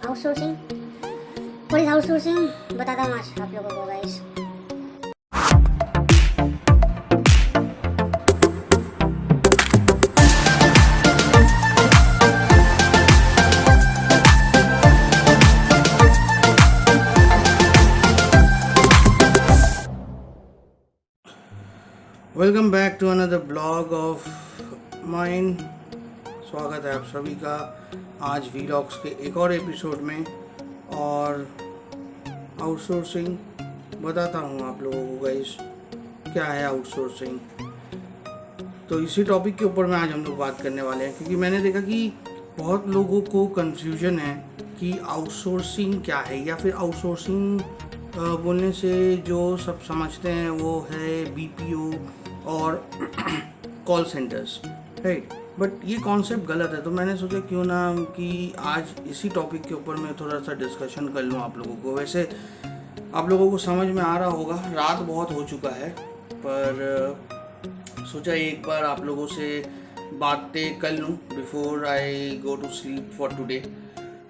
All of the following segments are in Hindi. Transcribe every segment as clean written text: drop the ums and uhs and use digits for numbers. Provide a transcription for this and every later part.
आउटसोर्सिंग। व्हाट इज आउटसोर्सिंग बताता हूँ आज आप लोगों को guys. Welcome back to another blog of mine. स्वागत है आप सभी का आज वीलॉग्स के एक और एपिसोड में। और आउटसोर्सिंग बताता हूँ आप लोगों को गाइस क्या है आउटसोर्सिंग। तो इसी टॉपिक के ऊपर में आज हम लोग बात करने वाले हैं, क्योंकि मैंने देखा कि बहुत लोगों को कंफ्यूजन है कि आउटसोर्सिंग क्या है, या फिर आउटसोर्सिंग बोलने से जो सब समझते हैं वो है बीपीओ और कॉल सेंटर्स, राइट। बट ये कॉन्सेप्ट गलत है। तो मैंने सोचा क्यों ना कि आज इसी टॉपिक के ऊपर मैं थोड़ा सा डिस्कशन कर लूँ आप लोगों को। वैसे आप लोगों को समझ में आ रहा होगा, रात बहुत हो चुका है, पर सोचा एक बार आप लोगों से बातें कर लूँ before I go to sleep for today.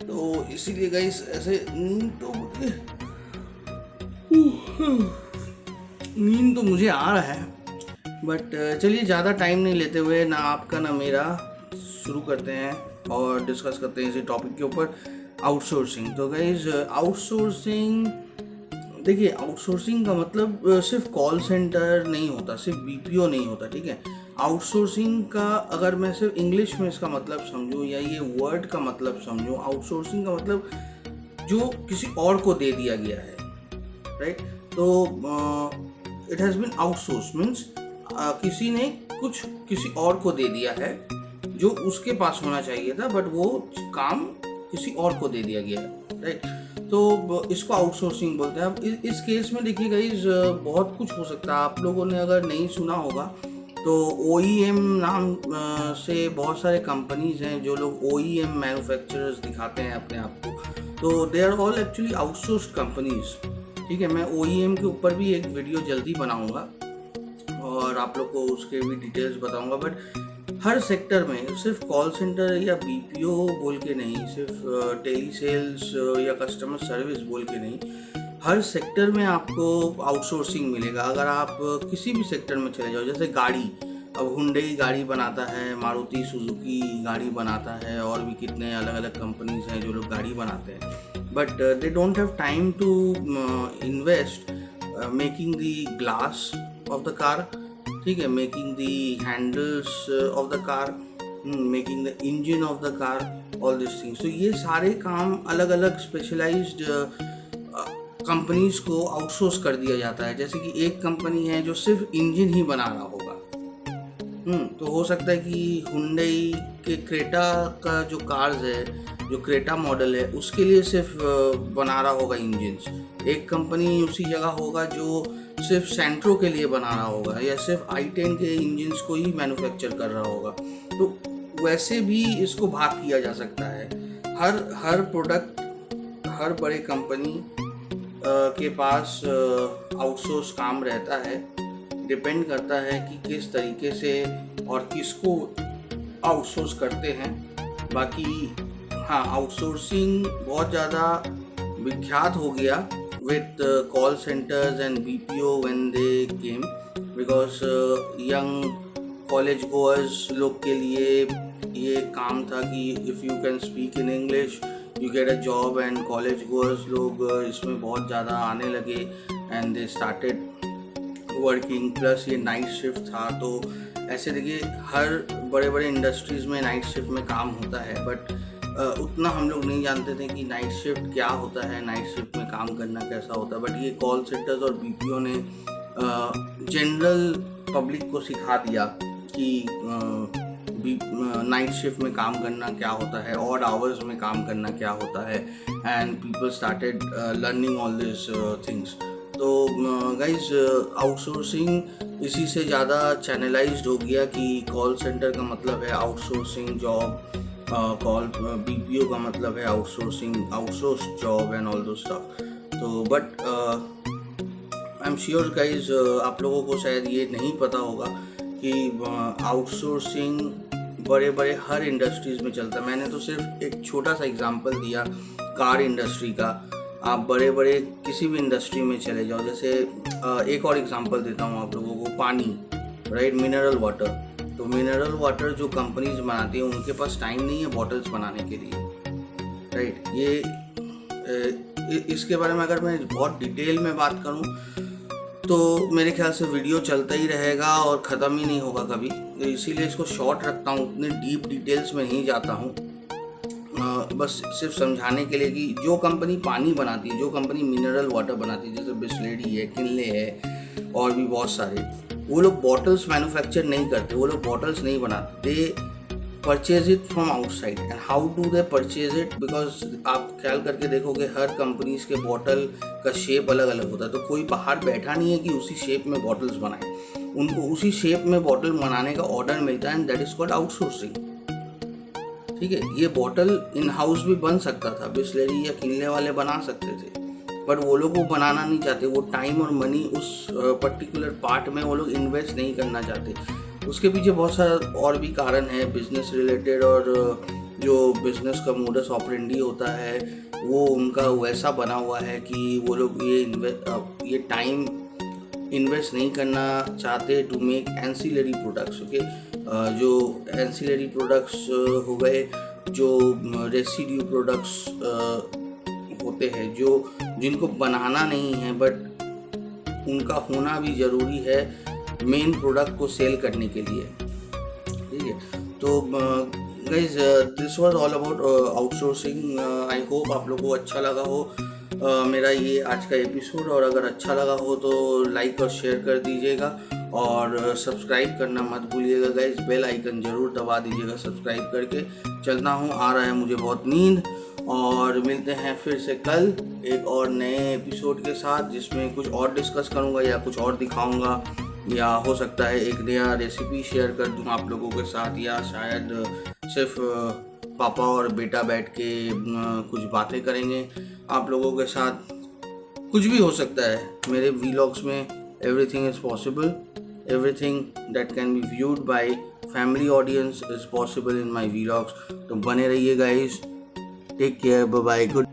तो इसीलिए गाइस ऐसे नींद तो मुझे आ रहा है, बट चलिए ज़्यादा टाइम नहीं लेते हुए ना आपका ना मेरा शुरू करते हैं और डिस्कस करते हैं इसी टॉपिक के ऊपर, आउटसोर्सिंग। तो गाइज आउटसोर्सिंग, देखिए आउटसोर्सिंग का मतलब सिर्फ कॉल सेंटर नहीं होता, सिर्फ बीपीओ नहीं होता, ठीक है। आउटसोर्सिंग का अगर मैं सिर्फ इंग्लिश में इसका मतलब समझूं या ये वर्ड का मतलब समझूं, आउटसोर्सिंग का मतलब जो किसी और को दे दिया गया है, राइट। तो it has been outsource means किसी ने कुछ किसी और को दे दिया है जो उसके पास होना चाहिए था, बट वो काम किसी और को दे दिया गया है, राइट। तो इसको आउटसोर्सिंग बोलते हैं। अब इस केस में देखिए गाइस बहुत कुछ हो सकता है। आप लोगों ने अगर नहीं सुना होगा तो OEM नाम से बहुत सारे कंपनीज हैं जो लोग OEM मैन्युफैक्चरर्स दिखाते हैं अपने आप को। तो they are all actually outsourced companies, ठीक है। मैं OEM के ऊपर भी एक वीडियो जल्दी बनाऊंगा और आप लोग को उसके भी डिटेल्स बताऊंगा। बट हर सेक्टर में, सिर्फ कॉल सेंटर या बीपीओ बोल के नहीं, सिर्फ टेली सेल्स या कस्टमर सर्विस बोल के नहीं, हर सेक्टर में आपको आउटसोर्सिंग मिलेगा। अगर आप किसी भी सेक्टर में चले जाओ, जैसे गाड़ी, अब हुंडई गाड़ी बनाता है, मारुति सुजुकी गाड़ी बनाता है, और भी कितने अलग अलग कंपनीज हैं जो लोग गाड़ी बनाते हैं। But they don't have time to invest making the glass of the car, ठीक है, making the handles of the car, making the engine of the car, all these things। तो ये सारे काम अलग अलग स्पेशलाइज्ड कंपनीज को आउटसोर्स कर दिया जाता है। जैसे कि एक कंपनी है जो सिर्फ इंजन ही बना रहा होगा, तो हो सकता है कि हुंडई के क्रेटा का जो कार्स है, जो क्रेटा मॉडल है, उसके लिए सिर्फ बना रहा होगा इंजन्स। एक कंपनी उसी जगह होगा जो सिर्फ सेंट्रो के लिए बना रहा होगा, या सिर्फ i10 के इंजन्स को ही मैन्युफैक्चर कर रहा होगा। तो वैसे भी इसको भाग किया जा सकता है। हर प्रोडक्ट, हर बड़े कंपनी के पास आउटसोर्स काम रहता है। डिपेंड करता है कि किस तरीके से और किसको आउटसोर्स करते हैं। बाकी हाँ, आउटसोर्सिंग बहुत ज़्यादा विख्यात हो गया with call centers and BPO when they came, because young college goers लोग के लिए ये काम था कि if you can speak in English you get a job, and college goers लोग इसमें बहुत ज़्यादा आने लगे and they started working। Plus ये नाइट शिफ्ट था, तो ऐसे देखिए हर बड़े बड़े इंडस्ट्रीज में नाइट शिफ्ट में काम होता है। बट उतना हम लोग नहीं जानते थे कि नाइट शिफ्ट क्या होता है, नाइट शिफ्ट में काम करना कैसा होता है। बट ये कॉल सेंटर्स और बीपीओ ने जनरल पब्लिक को सिखा दिया कि नाइट शिफ्ट में काम करना क्या होता है, ऑड आवर्स में काम करना क्या होता है, and people started learning all this things. तो गाइज आउटसोर्सिंग इसी से ज़्यादा चैनलाइज्ड हो गया कि कॉल सेंटर का मतलब है आउटसोर्सिंग जॉब, बीपीओ का मतलब है आउटसोर्स जॉब एंड ऑल दो स्टफ। तो but I am sure guys आप लोगों को शायद ये नहीं पता होगा कि आउटसोर्सिंग बड़े बड़े हर इंडस्ट्रीज में चलता है। मैंने तो सिर्फ एक छोटा सा एग्जांपल दिया कार इंडस्ट्री का, आप बड़े बड़े किसी भी इंडस्ट्री में चले जाओ, जैसे एक और एग्जांपल देता हूँ आप लोगों को, पानी, राइट, मिनरल वाटर। तो मिनरल वाटर जो कंपनीज बनाती हैं उनके पास टाइम नहीं है बॉटल्स बनाने के लिए, राइट। इसके बारे में अगर मैं बहुत डिटेल में बात करूं तो मेरे ख्याल से वीडियो चलता ही रहेगा और ख़त्म ही नहीं होगा कभी, तो इसीलिए इसको शॉर्ट रखता हूं, उतने डीप डिटेल्स में नहीं जाता हूं। बस सिर्फ समझाने के लिए कि जो कंपनी पानी बनाती है, जो कंपनी मिनरल वाटर बनाती है, जैसे बिस्लेरी है, किनले है और भी बहुत सारे, वो लोग बॉटल्स मैन्युफैक्चर नहीं करते, वो लोग बॉटल्स नहीं बनाते, दे purchase it from outside. And how do they purchase it, because आप ख्याल करके देखोगे हर कंपनीज के बॉटल का शेप अलग अलग होता है, तो कोई बाहर बैठा नहीं है कि उसी शेप में बॉटल्स बनाए, उनको उसी शेप में बॉटल बनाने का ऑर्डर मिलता है, and that is called outsourcing. ठीक है, ये बॉटल इन हाउस भी बन सकता था, बिस्लेरी या किनले वाले बना सकते थे, बट वो लोग वो बनाना नहीं चाहते, वो टाइम और मनी उस पर्टिकुलर पार्ट में वो लोग इन्वेस्ट नहीं करना चाहते। उसके पीछे बहुत सारा और भी कारण है, बिजनेस रिलेटेड, और जो बिजनेस का मोडस ऑपरेंडी होता है वो उनका वैसा बना हुआ है कि वो लोग ये टाइम इन्वेस्ट नहीं करना चाहते to make ancillary products. Okay, जो एंसिलरी प्रोडक्ट्स हो गए, जो रेसिड्यू प्रोडक्ट्स होते हैं, जो जिनको बनाना नहीं है बट उनका होना भी ज़रूरी है मेन प्रोडक्ट को सेल करने के लिए। ठीक है, तो guys this was all about outsourcing. I hope आप लोगों को अच्छा लगा हो मेरा ये आज का एपिसोड, और अगर अच्छा लगा हो तो लाइक और शेयर कर दीजिएगा, और सब्सक्राइब करना मत भूलिएगा गाइज, बेल आइकन ज़रूर दबा दीजिएगा सब्सक्राइब करके। चलता हूँ, आ रहा है मुझे बहुत नींद, और मिलते हैं फिर से कल एक और नए एपिसोड के साथ, जिसमें कुछ और डिस्कस करूँगा या कुछ और दिखाऊँगा, या हो सकता है एक नया रेसिपी शेयर कर दूँ आप लोगों के साथ, या शायद सिर्फ पापा और बेटा बैठ के कुछ बातें करेंगे आप लोगों के साथ, कुछ भी हो सकता है मेरे व्लॉग्स में। Everything is possible, everything that can be viewed by family audience is possible in my vlogs. तो बने रहिए guys, take care, bye bye, good